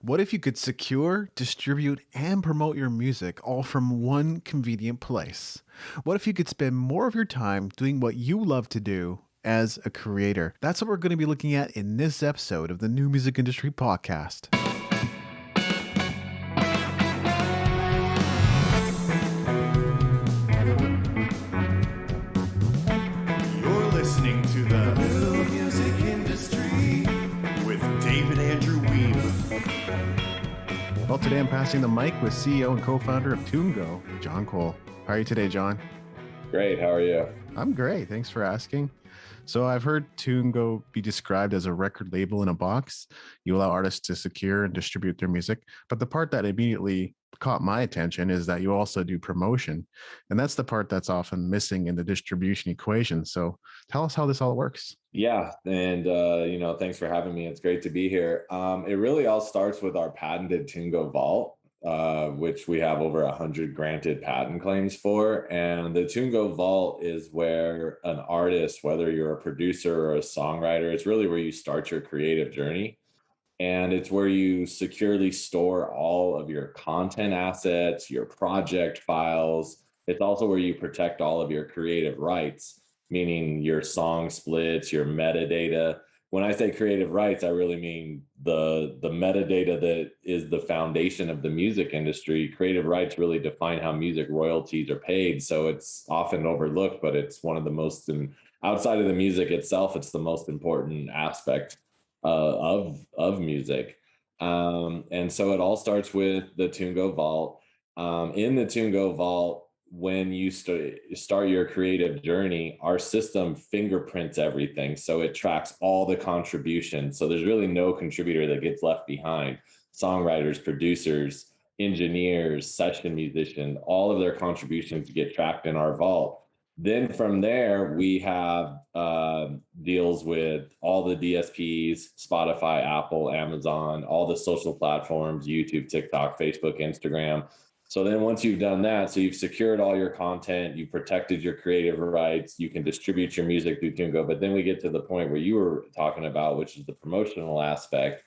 What if you could secure, distribute, and promote your music all from one convenient place? What if you could spend more of your time doing what you love to do as a creator? That's what we're going to be looking at in this episode of the New Music Industry Podcast. You're listening to the New Music Industry with David Andrew Wiebe. Well, today I'm passing the mic with CEO and co-founder of TuneGO, John Kohl. How are you today, John? Great. How are you? I'm great. Thanks for asking. So I've heard TuneGO be described as a record label in a box. You allow artists to secure and distribute their music. But the part that immediately caught my attention is that you also do promotion. And that's the part that's often missing in the distribution equation. So tell us how this all works. Yeah. And, thanks for having me. It's great to be here. It really all starts with our patented TuneGO Vault, which we have over 100 granted patent claims for. And the TuneGO Vault is where an artist, whether you're a producer or a songwriter, it's really where you start your creative journey. And it's where you securely store all of your content assets, your project files. It's also where you protect all of your creative rights, meaning your song splits, your metadata. When I say creative rights, I really mean the metadata that is the foundation of the music industry. Creative rights really define how music royalties are paid. So it's often overlooked, but it's one of the most, outside of the music itself, it's the most important aspect of music. And so it all starts with the TuneGO Vault. In the TuneGO Vault, when you start your creative journey, our system fingerprints everything. So it tracks all the contributions. So there's really no contributor that gets left behind. Songwriters, producers, engineers, session musicians, all of their contributions get tracked in our vault. Then from there, we have deals with all the DSPs, Spotify, Apple, Amazon, all the social platforms, YouTube, TikTok, Facebook, Instagram. So then once you've done that, so you've secured all your content, you've protected your creative rights, you can distribute your music through TuneGO. But then we get to the point where you were talking about, which is the promotional aspect.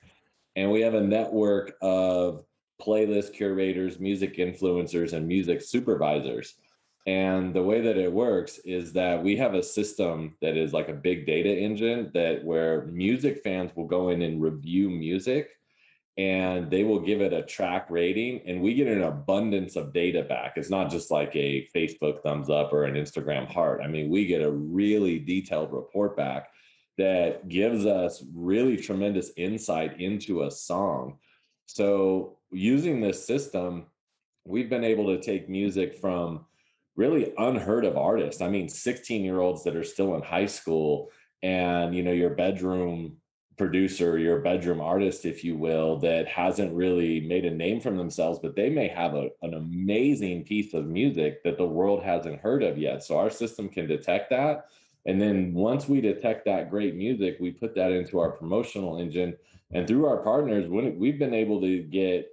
And we have a network of playlist curators, music influencers, and music supervisors. And the way that it works is that we have a system that is like a big data engine where music fans will go in and review music, and they will give it a track rating, and we get an abundance of data back. It's not just like a Facebook thumbs up or an Instagram heart. I mean, we get a really detailed report back that gives us really tremendous insight into a song. So using this system, we've been able to take music from really unheard of artists. I mean, 16-year-olds that are still in high school, and, your bedroom producer, your bedroom artist, if you will, that hasn't really made a name for themselves, but they may have an amazing piece of music that the world hasn't heard of yet. So our system can detect that. And then once we detect that great music, we put that into our promotional engine. And through our partners, we've been able to get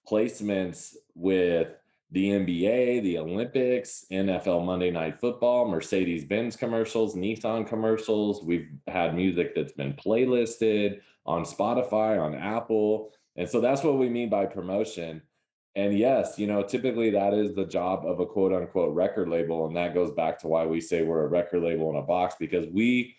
placements with the NBA, the Olympics, NFL Monday Night Football, Mercedes-Benz commercials, Nissan commercials. We've had music that's been playlisted on Spotify, on Apple. And so that's what we mean by promotion. And yes, typically that is the job of a quote unquote record label. And that goes back to why we say we're a record label in a box, because we,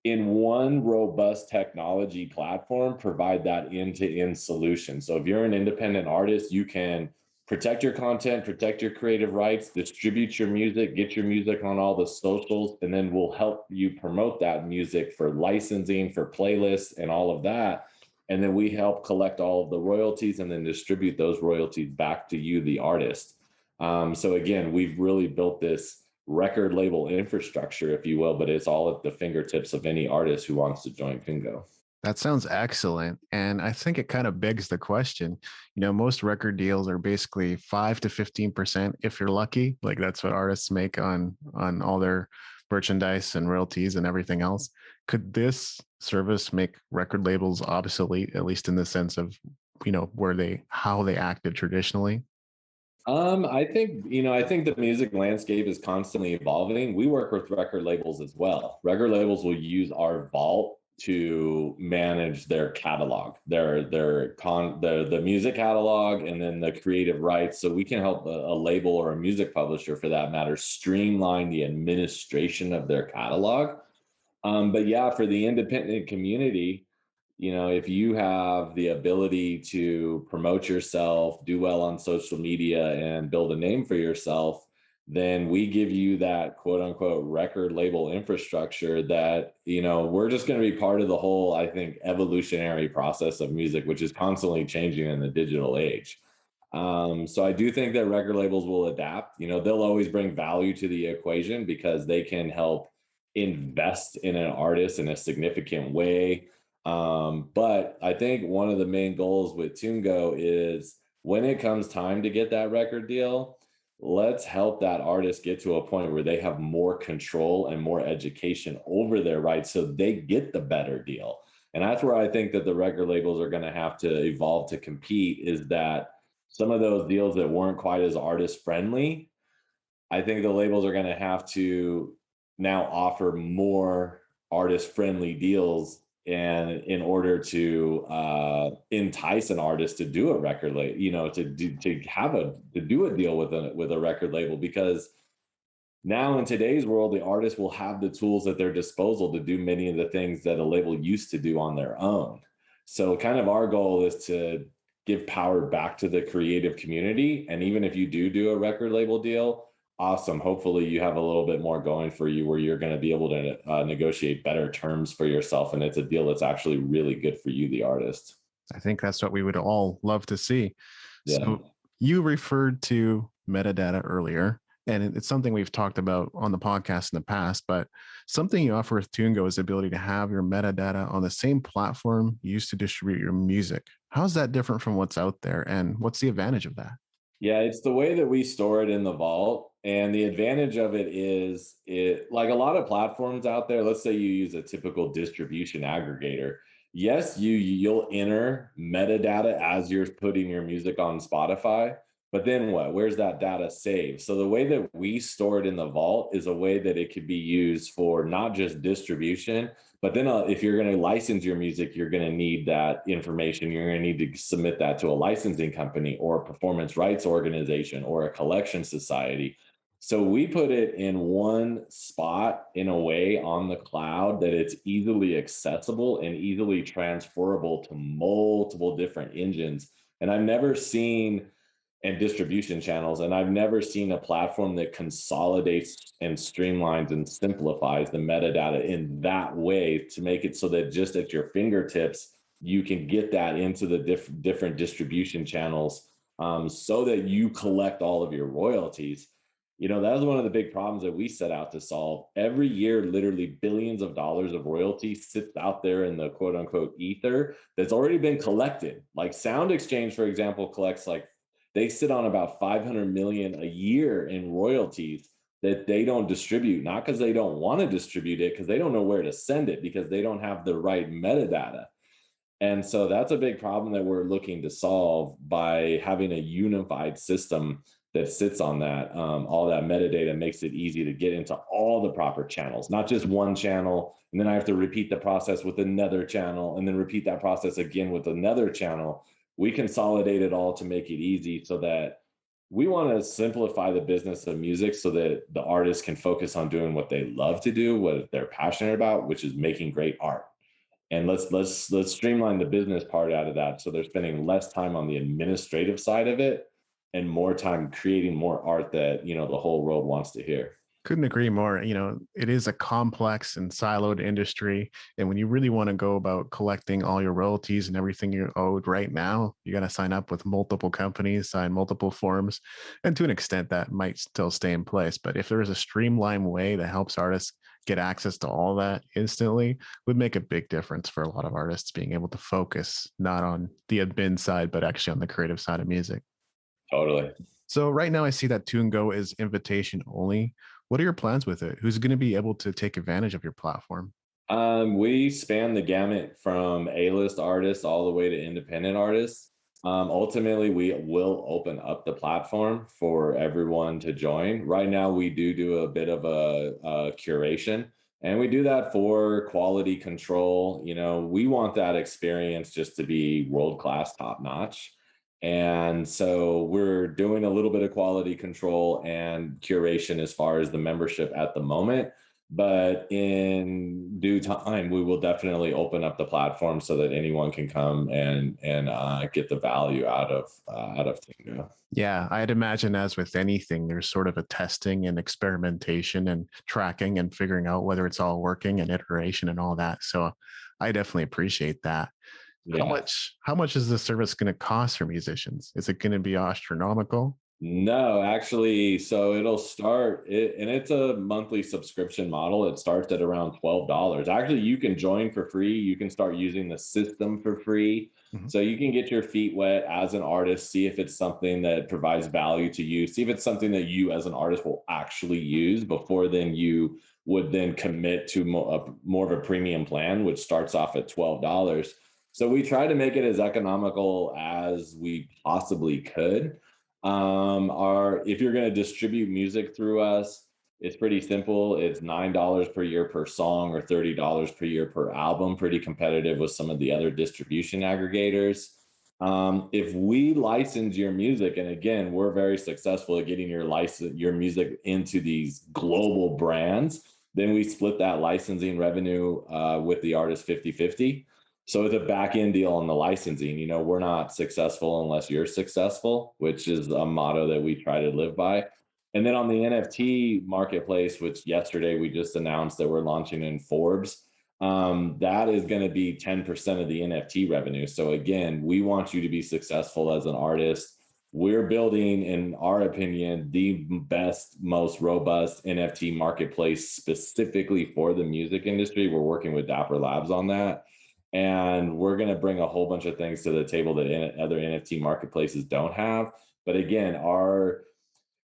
in one robust technology platform, provide that end-to-end solution. So if you're an independent artist, you can protect your content, protect your creative rights, distribute your music, get your music on all the socials, and then we'll help you promote that music for licensing, for playlists, and all of that. And then we help collect all of the royalties and then distribute those royalties back to you, the artist. So again, we've really built this record label infrastructure, if you will, but it's all at the fingertips of any artist who wants to join TuneGO. That sounds excellent. And I think it kind of begs the question, most record deals are basically 5 to 15% if you're lucky. Like that's what artists make on all their merchandise and royalties and everything else. Could this service make record labels obsolete, at least in the sense of, how they acted traditionally? I think the music landscape is constantly evolving. We work with record labels as well. Record labels will use our vault to manage their catalog, the music catalog, and then the creative rights. So we can help a label or a music publisher, for that matter, streamline the administration of their catalog. But yeah, for the independent community, if you have the ability to promote yourself, do well on social media, and build a name for yourself, then we give you that quote unquote record label infrastructure that, we're just going to be part of the whole, I think, evolutionary process of music, which is constantly changing in the digital age. So I do think that record labels will adapt. They'll always bring value to the equation because they can help invest in an artist in a significant way. But I think one of the main goals with TuneGo is, when it comes time to get that record deal, let's help that artist get to a point where they have more control and more education over their rights so they get the better deal. And that's where I think that the record labels are going to have to evolve to compete, is that some of those deals that weren't quite as artist friendly, I think the labels are going to have to now offer more artist friendly deals, and in order to entice an artist to do a record label, to do a deal with a record label, because now in today's world, the artist will have the tools at their disposal to do many of the things that a label used to do on their own. So kind of our goal is to give power back to the creative community. And even if you do a record label deal, awesome. Hopefully you have a little bit more going for you, where you're going to be able to negotiate better terms for yourself. And it's a deal that's actually really good for you, the artist. I think that's what we would all love to see. Yeah. So you referred to metadata earlier, and it's something we've talked about on the podcast in the past, but something you offer with TuneGo is the ability to have your metadata on the same platform you used to distribute your music. How's that different from what's out there, and what's the advantage of that? Yeah, it's the way that we store it in the vault. And the advantage of it is, like a lot of platforms out there, let's say you use a typical distribution aggregator. Yes, you'll enter metadata as you're putting your music on Spotify, but then what? Where's that data saved? So the way that we store it in the vault is a way that it could be used for not just distribution, but then if you're going to license your music, you're going to need that information. You're going to need to submit that to a licensing company or a performance rights organization or a collection society. So we put it in one spot in a way on the cloud that it's easily accessible and easily transferable to multiple different engines. And I've never seen and distribution channels. And I've never seen a platform that consolidates and streamlines and simplifies the metadata in that way to make it so that just at your fingertips, you can get that into the different distribution channels, so that you collect all of your royalties. That was one of the big problems that we set out to solve. Every year, literally billions of dollars of royalty sits out there in the quote unquote ether that's already been collected. Like Sound Exchange, for example, collects they sit on about 500 million a year in royalties that they don't distribute, not because they don't want to distribute it, because they don't know where to send it, because they don't have the right metadata. And so that's a big problem that we're looking to solve by having a unified system that sits on that. All that metadata makes it easy to get into all the proper channels, not just one channel. And then I have to repeat the process with another channel, and then repeat that process again with another channel. We consolidate it all to make it easy, so that we want to simplify the business of music so that the artists can focus on doing what they love to do, what they're passionate about, which is making great art. And let's streamline the business part out of that, so they're spending less time on the administrative side of it and more time creating more art that the whole world wants to hear. Couldn't agree more. It is a complex and siloed industry. And when you really want to go about collecting all your royalties and everything you're owed right now, you got to sign up with multiple companies, sign multiple forms. And to an extent, that might still stay in place. But if there is a streamlined way that helps artists get access to all that instantly, would make a big difference for a lot of artists being able to focus not on the admin side, but actually on the creative side of music. Totally. So right now I see that TuneGo is invitation only. What are your plans with it? Who's going to be able to take advantage of your platform? We span the gamut from A-list artists all the way to independent artists. Ultimately, we will open up the platform for everyone to join. Right now, we do a bit of a curation. And we do that for quality control. We want that experience just to be world class, top notch. And so we're doing a little bit of quality control and curation as far as the membership at the moment. But in due time, we will definitely open up the platform so that anyone can come and get the value out of TuneGo. Yeah, I'd imagine as with anything, there's sort of a testing and experimentation and tracking and figuring out whether it's all working and iteration and all that. So I definitely appreciate that. How Yeah. much is this service going to cost for musicians? Is it going to be astronomical? No, actually, so and it's a monthly subscription model. It starts at around $12. Actually, you can join for free. You can start using the system for free. Mhm. So you can get your feet wet as an artist, see if it's something that provides value to you, see if it's something that you as an artist will actually use before then you would then commit to more of a premium plan, which starts off at $12. So we try to make it as economical as we possibly could. Our If you're going to distribute music through us, it's pretty simple. It's $9 per year per song or $30 per year per album. Pretty competitive with some of the other distribution aggregators. If we license your music, and again, we're very successful at getting your music into these global brands, then we split that licensing revenue with the artist 50-50. So it's a back end deal on the licensing. We're not successful unless you're successful, which is a motto that we try to live by. And then on the NFT marketplace, which yesterday we just announced that we're launching in Forbes, that is going to be 10% of the NFT revenue. So again, we want you to be successful as an artist. We're building, in our opinion, the best, most robust NFT marketplace specifically for the music industry. We're working with Dapper Labs on that. And we're going to bring a whole bunch of things to the table that other NFT marketplaces don't have. But again,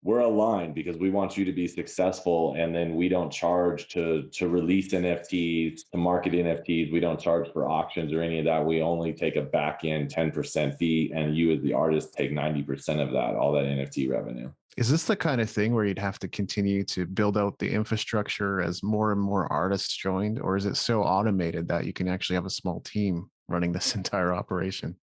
we're aligned because we want you to be successful, and then we don't charge to release NFTs, to market NFTs. We don't charge for auctions or any of that. We only take a back end 10% fee, and you as the artist take 90% of that, all that NFT revenue. Is this the kind of thing where you'd have to continue to build out the infrastructure as more and more artists joined, or is it so automated that you can actually have a small team running this entire operation?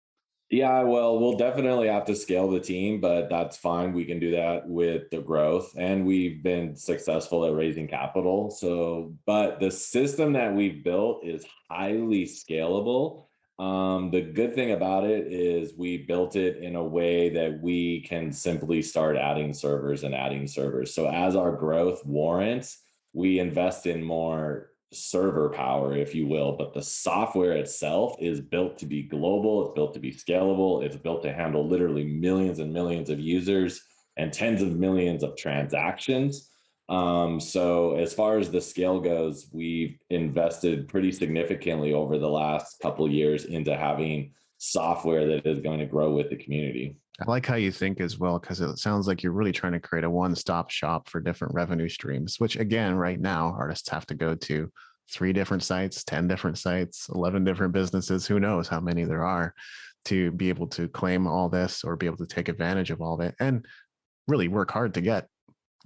Yeah, well, we'll definitely have to scale the team, but that's fine. We can do that with the growth, and we've been successful at raising capital. So, but the system that we've built is highly scalable. The good thing about it is we built it in a way that we can simply start adding servers and adding servers. So as our growth warrants, we invest in more server power, if you will, but the software itself is built to be global. It's built to be scalable. It's built to handle literally millions and millions of users and tens of millions of transactions. So as far as the scale goes, we've invested pretty significantly over the last couple of years into having software that is going to grow with the community. I like how you think as well, because it sounds like you're really trying to create a one-stop shop for different revenue streams, which again, right now, artists have to go to 3 different sites, 10 different sites, 11 different businesses, who knows how many there are, to be able to claim all this or be able to take advantage of all of it and really work hard to get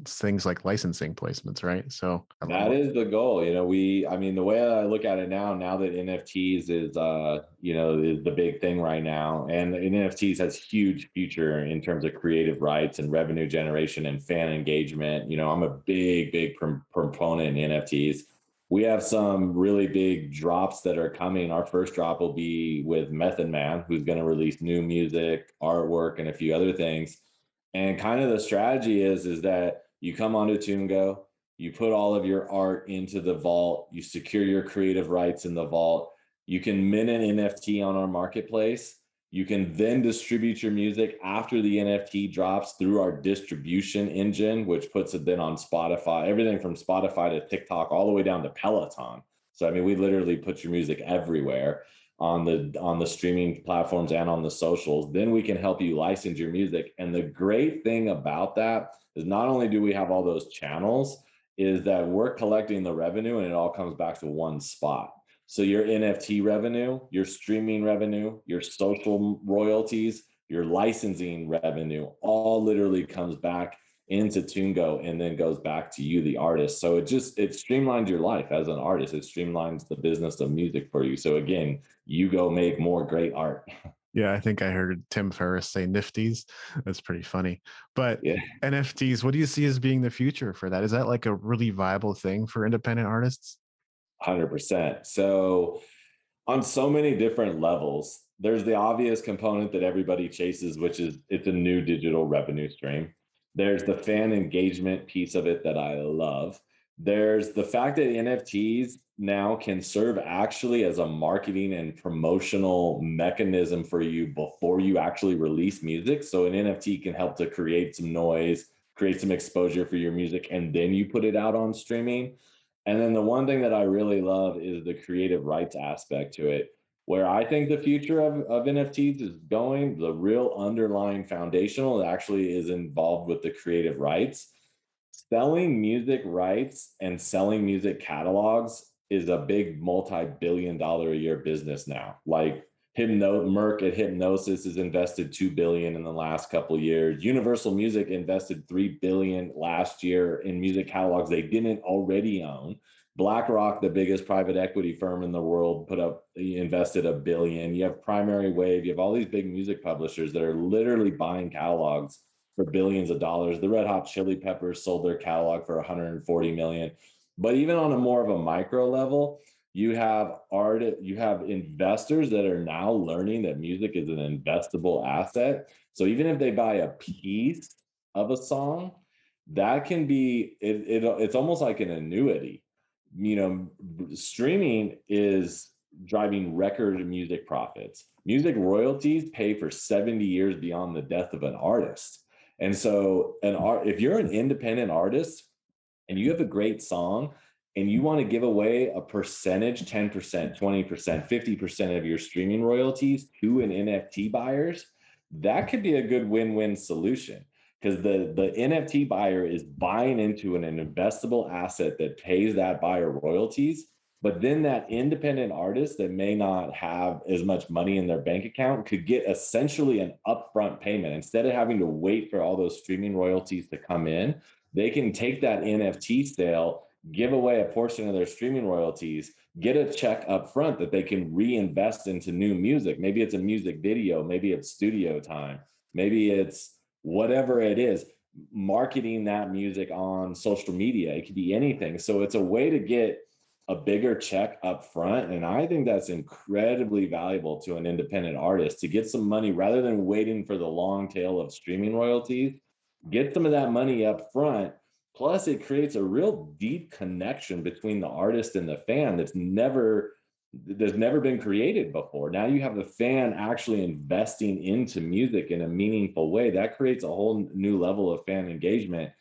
things like licensing placements, right? So that is the goal. I mean, the way I look at it now that NFTs is is the big thing right now, and NFTs has huge future in terms of creative rights and revenue generation and fan engagement. I'm a big proponent in NFTs. We have some really big drops that are coming. Our first drop will be with Method Man, who's going to release new music, artwork, and a few other things. And kind of the strategy is that you come onto TuneGo, you put all of your art into the vault, you secure your creative rights in the vault. You can mint an NFT on our marketplace. You can then distribute your music after the NFT drops through our distribution engine, which puts it then on Spotify, everything from Spotify to TikTok, all the way down to Peloton. So, I mean, we literally put your music everywhere on the streaming platforms and on the socials. Then we can help you license your music. And the great thing about that is not only do we have all those channels, is that we're collecting the revenue and it all comes back to one spot. So your NFT revenue, your streaming revenue, your social royalties, your licensing revenue, all literally comes back into TuneGo and then goes back to you, the artist. So it streamlines your life as an artist. It streamlines the business of music for you. So again, you go make more great art. Yeah, I think I heard Tim Ferriss say nifties. That's pretty funny. But Yeah, NFTs, what do you see as being the future for that? Is that like a really viable thing for independent artists? 100%. So on so many different levels, there's the obvious component that everybody chases, which is it's a new digital revenue stream. There's the fan engagement piece of it that I love. There's the fact that NFTs now can serve actually as a marketing and promotional mechanism for you before you actually release music. So an NFT can help to create some noise, create some exposure for your music, and then you put it out on streaming. And then the one thing that I really love is the creative rights aspect to it, where I think the future of NFTs is going, the real underlying foundational actually is involved with the creative rights. Selling music rights and selling music catalogs is a big multi-billion dollar a year business now. Like Merck at Hypnosis has invested 2 billion in the last couple of years. Universal Music invested 3 billion last year in music catalogs they didn't already own. BlackRock, the biggest private equity firm in the world, invested 1 billion. You have Primary Wave, you have all these big music publishers that are literally buying catalogs for billions of dollars. The Red Hot Chili Peppers sold their catalog for 140 million. But even on a more of a micro level, you have investors that are now learning that music is an investable asset. So even if they buy a piece of a song, that can be it's almost like an annuity. Streaming is driving record music profits. Music royalties pay for 70 years beyond the death of an artist. And so if you're an independent artist and you have a great song and you want to give away a percentage, 10%, 20%, 50% of your streaming royalties to an NFT buyers, that could be a good win-win solution, because the NFT buyer is buying into an investable asset that pays that buyer royalties. But then that independent artist that may not have as much money in their bank account could get essentially an upfront payment. Instead of having to wait for all those streaming royalties to come in, they can take that NFT sale, give away a portion of their streaming royalties, get a check up front that they can reinvest into new music. Maybe it's a music video, maybe it's studio time, maybe it's whatever it is, marketing that music on social media. It could be anything. So it's a way to get a bigger check up front. And I think that's incredibly valuable to an independent artist to get some money rather than waiting for the long tail of streaming royalties. Get some of that money up front. Plus, it creates a real deep connection between the artist and the fan that's never been created before. Now you have the fan actually investing into music in a meaningful way. That creates a whole new level of fan engagement.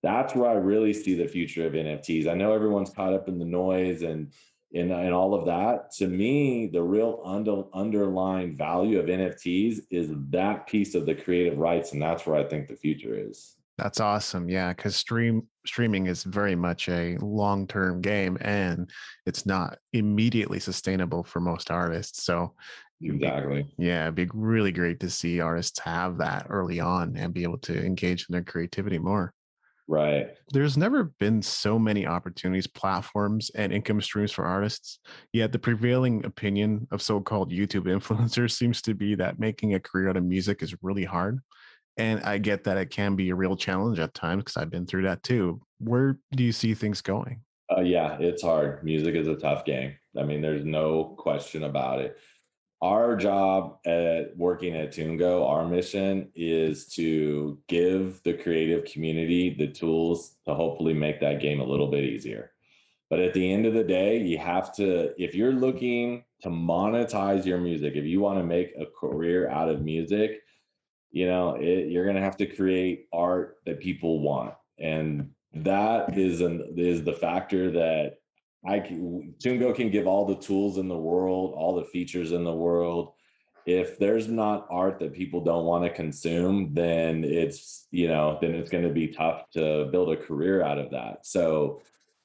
That's where I really see the future of NFTs. I know everyone's caught up in the noise and all of that. To me, the real underlying value of NFTs is that piece of the creative rights, and that's where I think the future is. That's awesome. Yeah, because streaming is very much a long-term game, and it's not immediately sustainable for most artists. So Exactly. it'd be really great to see artists have that early on and be able to engage in their creativity more. Right. There's never been so many opportunities, platforms, and income streams for artists. Yet the prevailing opinion of so-called YouTube influencers seems to be that making a career out of music is really hard. And I get that it can be a real challenge at times because I've been through that too. Where do you see things going? Yeah, it's hard. Music is a tough game. I mean, there's no question about it. Our job at working at TuneGo, our mission is to give the creative community the tools to hopefully make that game a little bit easier. But at the end of the day, you have to, if you're looking to monetize your music, if you want to make a career out of music, you're going to have to create art that people want. And that is the factor that TuneGo can give all the tools in the world, all the features in the world. If there's not art that people don't want to consume, then it's going to be tough to build a career out of that. So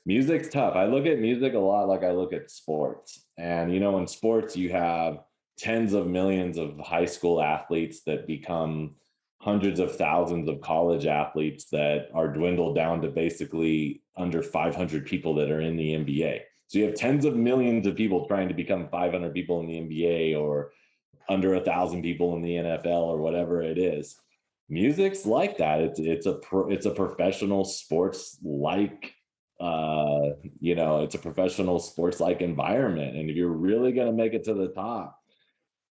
music's tough. I look at music a lot like I look at sports. And, in sports, you have tens of millions of high school athletes that become hundreds of thousands of college athletes that are dwindled down to basically under 500 people that are in the NBA. So you have tens of millions of people trying to become 500 people in the NBA, or under 1,000 people in the NFL, or whatever it is. Music's like that. It's a professional sports like it's a professional sports like environment, and if you're really going to make it to the top,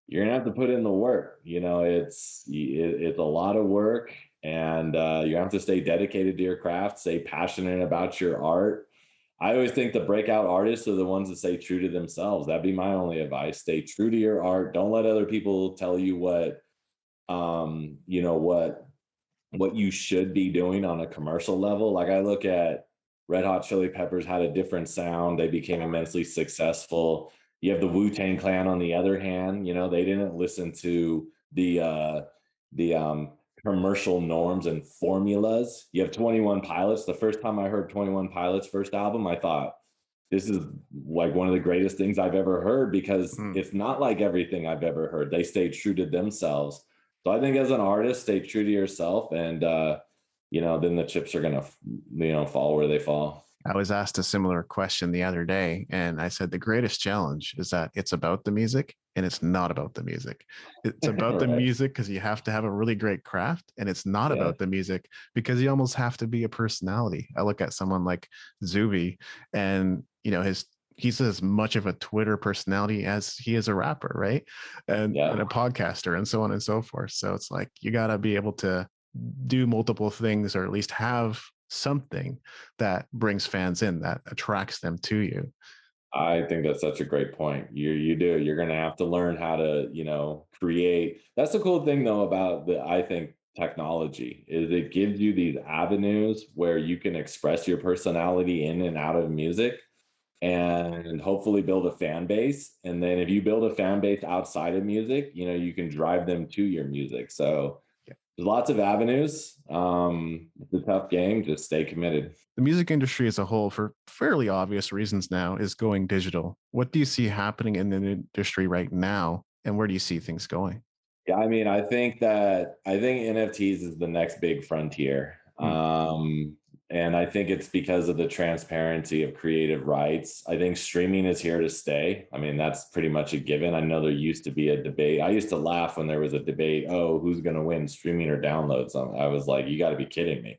you're gonna have to put in the work. It's a lot of work, and you have to stay dedicated to your craft, stay passionate about your art. I always think the breakout artists are the ones that stay true to themselves. That'd be my only advice. Stay true to your art. Don't let other people tell you what you should be doing on a commercial level. Like, I look at Red Hot Chili Peppers had a different sound. They became immensely successful. You have the Wu-Tang Clan on the other hand. They didn't listen to the commercial norms and formulas. You have 21 Pilots. The first time I heard 21 Pilots' first album, I thought, this is like one of the greatest things I've ever heard, because it's not like everything I've ever heard. They stayed true to themselves. So I think as an artist, stay true to yourself, and then the chips are gonna fall where they fall. I was asked a similar question the other day, and I said the greatest challenge is that it's about the music and it's not about the music. It's about the Right. music because you have to have a really great craft, and it's not about the music because you almost have to be a personality. I look at someone like Zuby, and he's as much of a Twitter personality as he is a rapper, right? And a podcaster, and so on and so forth. So it's like you got to be able to do multiple things, or at least have something that brings fans in, that attracts them to you. I think that's such a great point. You're going to have to learn how to, create. That's the cool thing though about I think technology is it gives you these avenues where you can express your personality in and out of music, and hopefully build a fan base. And then if you build a fan base outside of music, you can drive them to your music. So there's lots of avenues. It's a tough game. Just stay committed. The music industry as a whole, for fairly obvious reasons now, is going digital. What do you see happening in the industry right now, and where do you see things going? Yeah, I mean, I think NFTs is the next big frontier. And I think it's because of the transparency of creative rights. I think streaming is here to stay. I mean, that's pretty much a given. I know there used to be a debate. I used to laugh when there was a debate, oh, who's going to win, streaming or downloads? I was like, you got to be kidding me.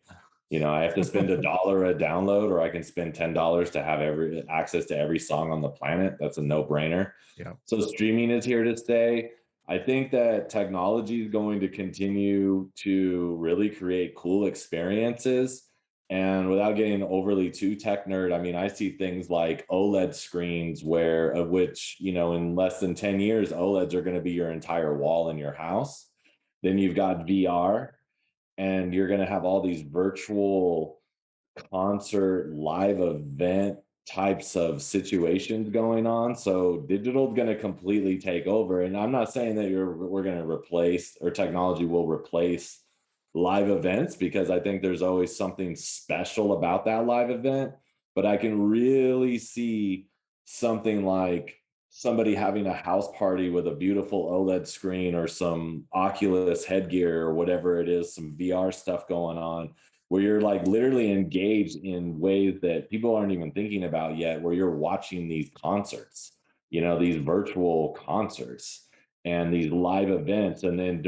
I have to spend $1 a download, or I can spend $10 to have access to every song on the planet. That's a no-brainer. Yeah. So streaming is here to stay. I think that technology is going to continue to really create cool experiences. And without getting overly too tech nerd, I mean, I see things like OLED screens which, in less than 10 years, OLEDs are going to be your entire wall in your house. Then you've got VR, and you're going to have all these virtual concert, live event types of situations going on. So digital is going to completely take over. And I'm not saying that we're going to replace, or technology will replace live events, because I think there's always something special about that live event. But I can really see something like somebody having a house party with a beautiful OLED screen, or some Oculus headgear, or whatever it is, some VR stuff going on, where you're like literally engaged in ways that people aren't even thinking about yet, where you're watching these concerts, these virtual concerts and these live events. And then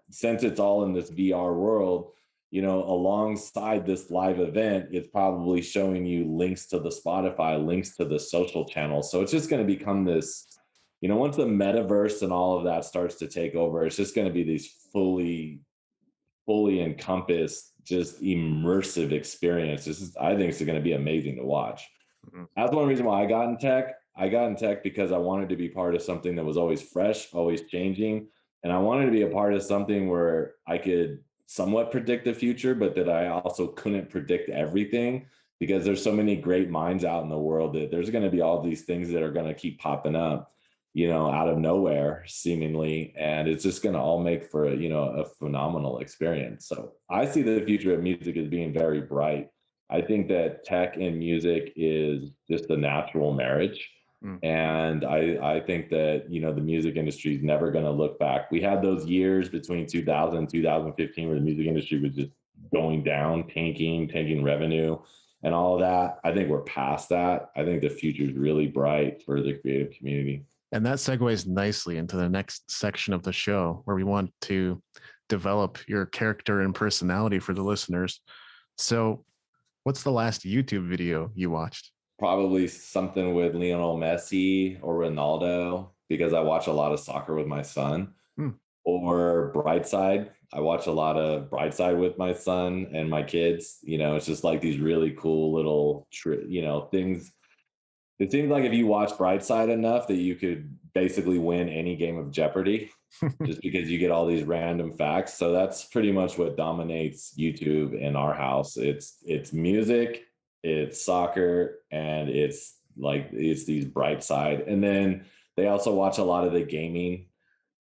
since it's all in this VR world, alongside this live event, it's probably showing you links to the Spotify, links to the social channels. So it's just going to become this, once the metaverse and all of that starts to take over, it's just going to be these fully encompassed, just immersive experience. I think it's going to be amazing to watch. That's one reason why I got in tech. I got in tech because I wanted to be part of something that was always fresh, always changing. And I wanted to be a part of something where I could somewhat predict the future, but that I also couldn't predict everything, because there's so many great minds out in the world that there's going to be all these things that are going to keep popping up, out of nowhere seemingly. And it's just going to all make for a phenomenal experience. So I see the future of music as being very bright. I think that tech and music is just a natural marriage. Mm. And I think that, the music industry is never going to look back. We had those years between 2000 and 2015 where the music industry was just going down, tanking revenue and all of that. I think we're past that. I think the future is really bright for the creative community. And that segues nicely into the next section of the show where we want to develop your character and personality for the listeners. So, what's the last YouTube video you watched? Probably something with Lionel Messi or Ronaldo, because I watch a lot of soccer with my son. Hmm. Or Brightside. I watch a lot of Brightside with my son and my kids. It's just like these really cool little, things. It seems like if you watch Brightside enough that you could basically win any game of Jeopardy just because you get all these random facts. So that's pretty much what dominates YouTube in our house. It's music, it's soccer, and it's these Brightside. And then they also watch a lot of the gaming,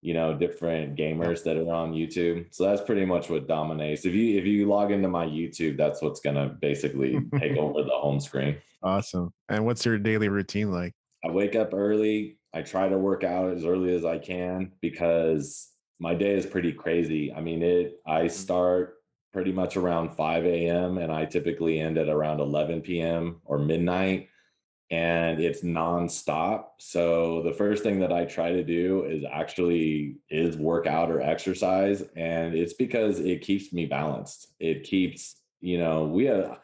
different gamers that are on YouTube. So that's pretty much what dominates. If you log into my YouTube, that's what's gonna basically take over the home screen. Awesome. And what's your daily routine like? I wake up early. I try to work out as early as I can because my day is pretty crazy. I mean, I start pretty much around 5 a.m. and I typically end at around 11 p.m. or midnight, and it's nonstop. So the first thing that I try to do is work out or exercise. And it's because it keeps me balanced. It keeps, we have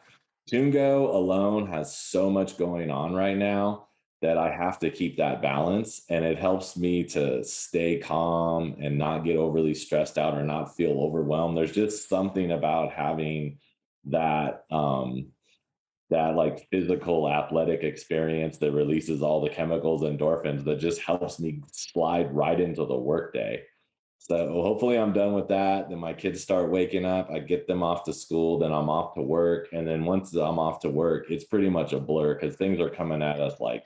TuneGo alone has so much going on right now that I have to keep that balance. And it helps me to stay calm and not get overly stressed out or not feel overwhelmed. There's just something about having that, that like physical athletic experience that releases all the chemicals, endorphins, that just helps me slide right into the workday. So hopefully I'm done with that. Then my kids start waking up. I get them off to school. Then I'm off to work. And then once I'm off to work, it's pretty much a blur because things are coming at us like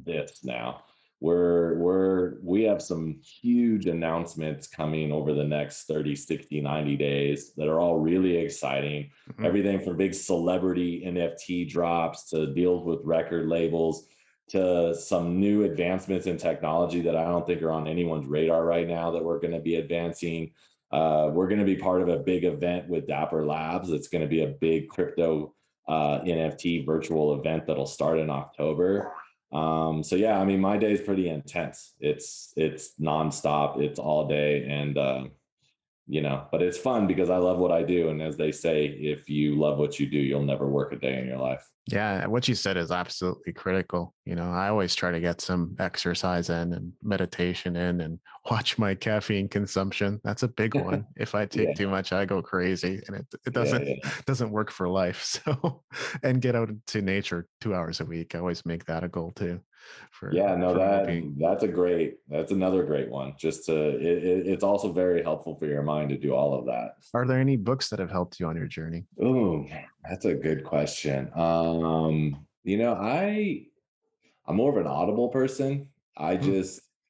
this now. We have some huge announcements coming over the next 30, 60, 90 days that are all really exciting. Mm-hmm. Everything from big celebrity NFT drops to deals with record labels to some new advancements in technology that I don't think are on anyone's radar right now that we're going to be advancing. We're going to be part of a big event with Dapper Labs. It's going to be a big crypto NFT virtual event that'll start in October. So yeah, I mean, my day is pretty intense. It's nonstop. It's all day. And, but it's fun because I love what I do. And as they say, if you love what you do, you'll never work a day in your life. Yeah, what you said is absolutely critical. I always try to get some exercise in and meditation in and watch my caffeine consumption. That's a big one. If I take too much, I go crazy, and it doesn't work for life. So, and get out into nature 2 hours a week. I always make that a goal too. That's another great one. It's also very helpful for your mind to do all of that. Are there any books that have helped you on your journey? Oh, that's a good question. I'm more of an Audible person.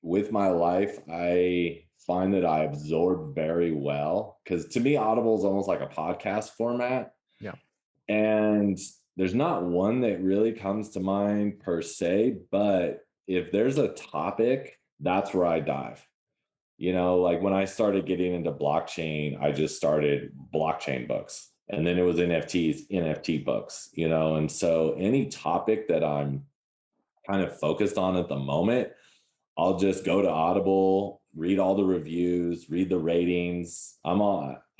With my life, I find that I absorb very well because to me, Audible is almost like a podcast format. Yeah. And there's not one that really comes to mind per se, but if there's a topic, that's where I dive. Like when I started getting into blockchain, I just started blockchain books. And then it was NFTs, NFT books, and so any topic that I'm kind of focused on at the moment, I'll just go to Audible, read all the reviews, read the ratings. I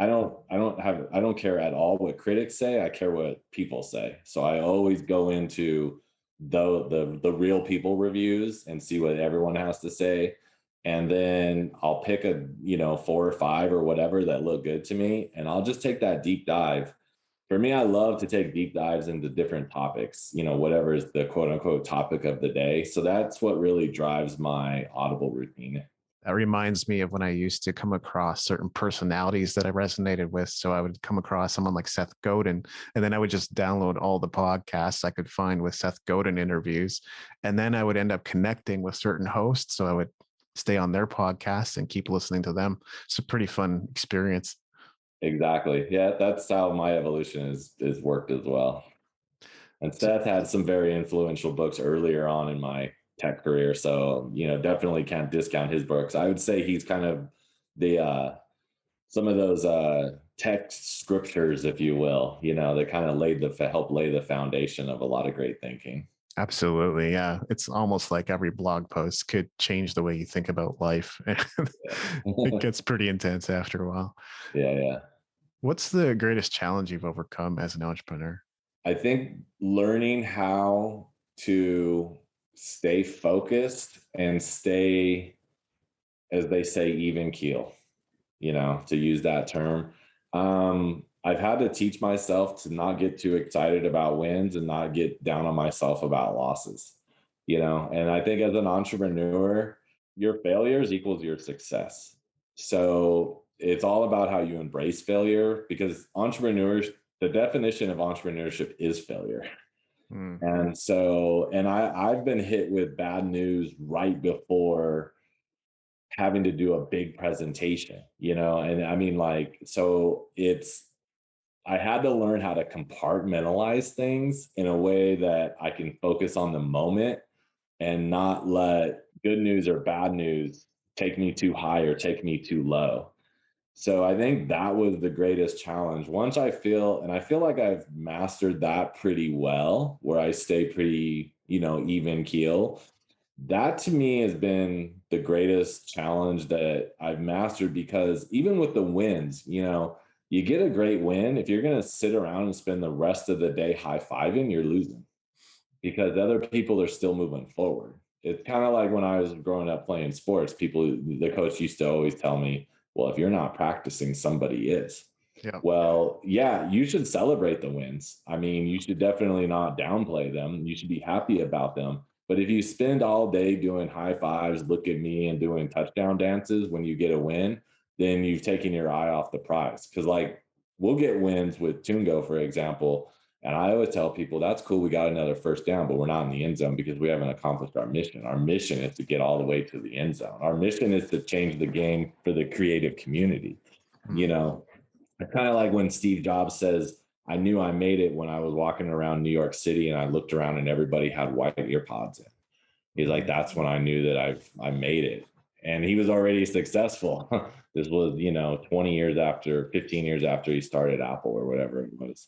don't care at all what critics say. I care what people say. So I always go into the real people reviews and see what everyone has to say. And then I'll pick 4 or 5 or whatever that look good to me. And I'll just take that deep dive. For me, I love to take deep dives into different topics, whatever is the quote unquote topic of the day. So that's what really drives my Audible routine. That reminds me of when I used to come across certain personalities that I resonated with. So I would come across someone like Seth Godin, and then I would just download all the podcasts I could find with Seth Godin interviews. And then I would end up connecting with certain hosts. So I would stay on their podcasts and keep listening to them. It's a pretty fun experience. Exactly. Yeah, that's how my evolution is worked as well. And Seth had some very influential books earlier on in my tech career. So, definitely can't discount his books. I would say he's kind of the some of those text scriptures, if you will, that kind of help lay the foundation of a lot of great thinking. Absolutely. Yeah. It's almost like every blog post could change the way you think about life. It Yeah. gets pretty intense after a while. Yeah, yeah. What's the greatest challenge you've overcome as an entrepreneur? I think learning how to stay focused and stay, as they say, even keel, to use that term. I've had to teach myself to not get too excited about wins and not get down on myself about losses, and I think as an entrepreneur, your failures equals your success. So it's all about how you embrace failure, because the definition of entrepreneurship is failure. Mm. And so, I've been hit with bad news right before having to do a big presentation, and I mean, like, so I had to learn how to compartmentalize things in a way that I can focus on the moment and not let good news or bad news take me too high or take me too low. So I think that was the greatest challenge. I feel like I've mastered that pretty well, where I stay pretty, even keel. That to me has been the greatest challenge that I've mastered, because even with the wins, you get a great win. If you're going to sit around and spend the rest of the day high fiving, you're losing, because other people are still moving forward. It's kind of like when I was growing up playing sports, the coach used to always tell me, well, if you're not practicing, somebody is. Yeah. Well, yeah, you should celebrate the wins. I mean, you should definitely not downplay them. You should be happy about them. But if you spend all day doing high fives, look at me, and doing touchdown dances when you get a win, then you've taken your eye off the prize. Because, like, we'll get wins with TuneGO, for example. And I always tell people, that's cool, we got another first down, but we're not in the end zone because we haven't accomplished our mission. Our mission is to get all the way to the end zone. Our mission is to change the game for the creative community. Mm. It's kind of like when Steve Jobs says, I knew I made it when I was walking around New York City and I looked around and everybody had white ear pods in. He's like, that's when I knew that I made it. And he was already successful. This was, 20 years after, 15 years after he started Apple or whatever it was.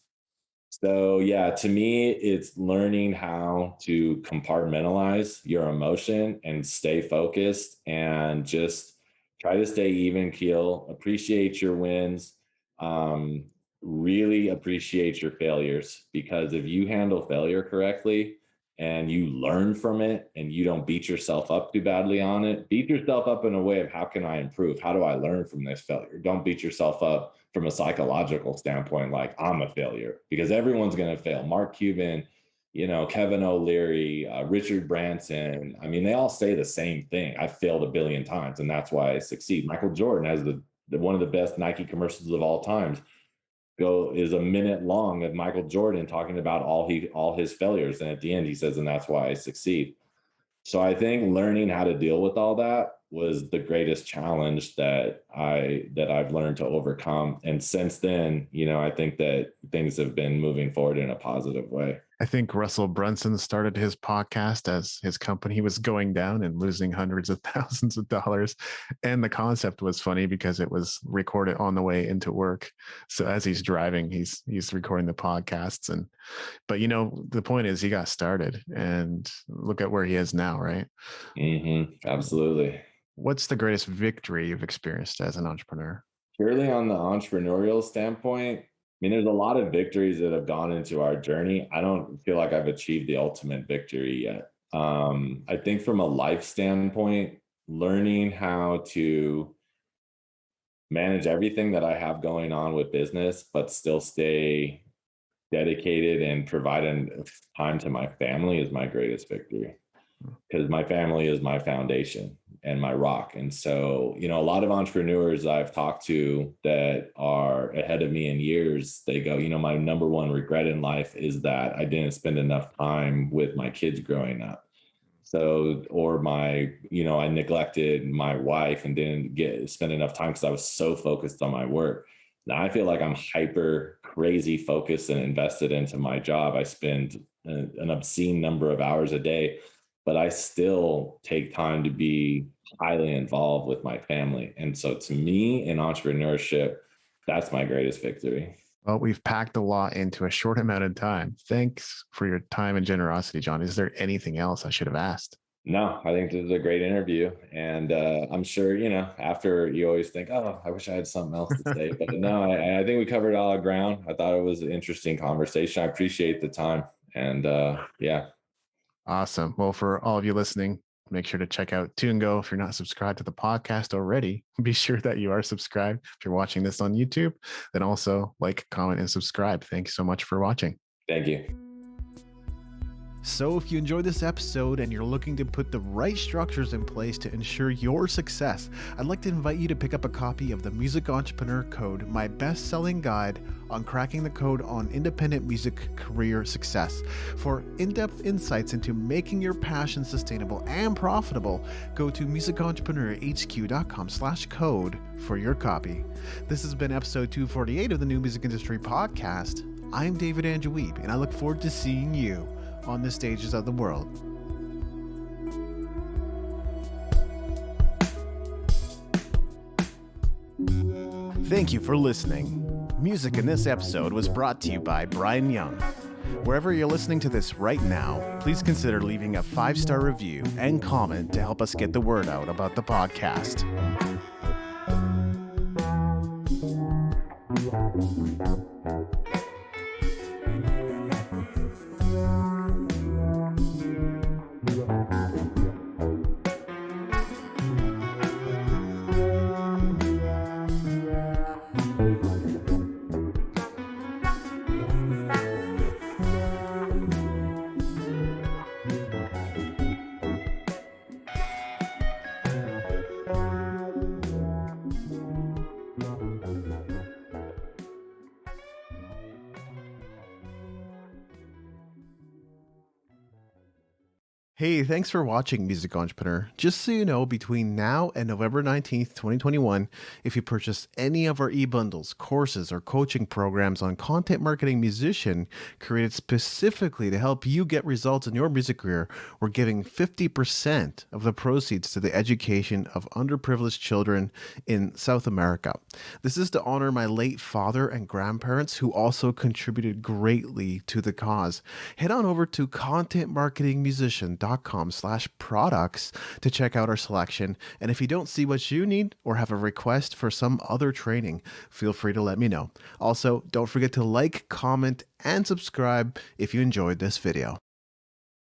So yeah, to me, it's learning how to compartmentalize your emotion and stay focused, and just try to stay even keel, appreciate your wins, um, really appreciate your failures, because if you handle failure correctly and you learn from it and you don't beat yourself up too badly on it, beat yourself up in a way of, how can I improve? How do I learn from this failure? Don't beat yourself up from a psychological standpoint, like I'm a failure, because everyone's going to fail. Mark Cuban, Kevin O'Leary, Richard Branson. I mean, they all say the same thing. I failed a billion times and that's why I succeed. Michael Jordan has one of the best Nike commercials of all times is a minute long of Michael Jordan talking about all his failures. And at the end he says, and that's why I succeed. So I think learning how to deal with all that was the greatest challenge that I've learned to overcome. And since then, I think that things have been moving forward in a positive way. I think Russell Brunson started his podcast as his company was going down and losing hundreds of thousands of dollars. And the concept was funny because it was recorded on the way into work. So as he's driving, he's recording the podcasts. But the point is, he got started and look at where he is now, right? Mm-hmm. Absolutely. What's the greatest victory you've experienced as an entrepreneur? Purely on the entrepreneurial standpoint, I mean, there's a lot of victories that have gone into our journey. I don't feel like I've achieved the ultimate victory yet. I think from a life standpoint, learning how to manage everything that I have going on with business, but still stay dedicated and provide time to my family is my greatest victory, because my family is my foundation and my rock. And so, a lot of entrepreneurs I've talked to that are ahead of me in years, they go, my number one regret in life is that I didn't spend enough time with my kids growing up. So, or I neglected my wife and didn't spend enough time because I was so focused on my work. Now I feel like I'm hyper crazy focused and invested into my job. I spend an obscene number of hours a day. but I still take time to be highly involved with my family. And so to me, in entrepreneurship, that's my greatest victory. Well, we've packed a lot into a short amount of time. Thanks for your time and generosity, John. Is there anything else I should have asked? No, I think this is a great interview. And I'm sure, after you always think, oh, I wish I had something else to say. But no, I think we covered all the ground. I thought it was an interesting conversation. I appreciate the time. And yeah. Awesome. Well, for all of you listening, make sure to check out TuneGo. If you're not subscribed to the podcast already, be sure that you are subscribed. If you're watching this on YouTube, then also like, comment, and subscribe. Thanks so much for watching. Thank you. So if you enjoyed this episode and you're looking to put the right structures in place to ensure your success, I'd like to invite you to pick up a copy of the Music Entrepreneur Code, my best-selling guide on cracking the code on independent music career success. For in-depth insights into making your passion sustainable and profitable, go to musicentrepreneurhq.com/code for your copy. This has been episode 248 of the New Music Industry Podcast. I'm David Andrew Wiebe, and I look forward to seeing you on the stages of the world. Thank you for listening. Music in this episode was brought to you by Brian Young. Wherever you're listening to this right now, please consider leaving a 5-star review and comment to help us get the word out about the podcast. Hey, thanks for watching Music Entrepreneur. Just so you know, between now and November 19th, 2021, if you purchase any of our e-bundles, courses, or coaching programs on content marketing musician created specifically to help you get results in your music career, we're giving 50% of the proceeds to the education of underprivileged children in South America. This is to honor my late father and grandparents who also contributed greatly to the cause. Head on over to contentmarketingmusician.com/products to check out our selection. And if you don't see what you need or have a request for some other training, feel free to let me know. Also, don't forget to like, comment, and subscribe if you enjoyed this video.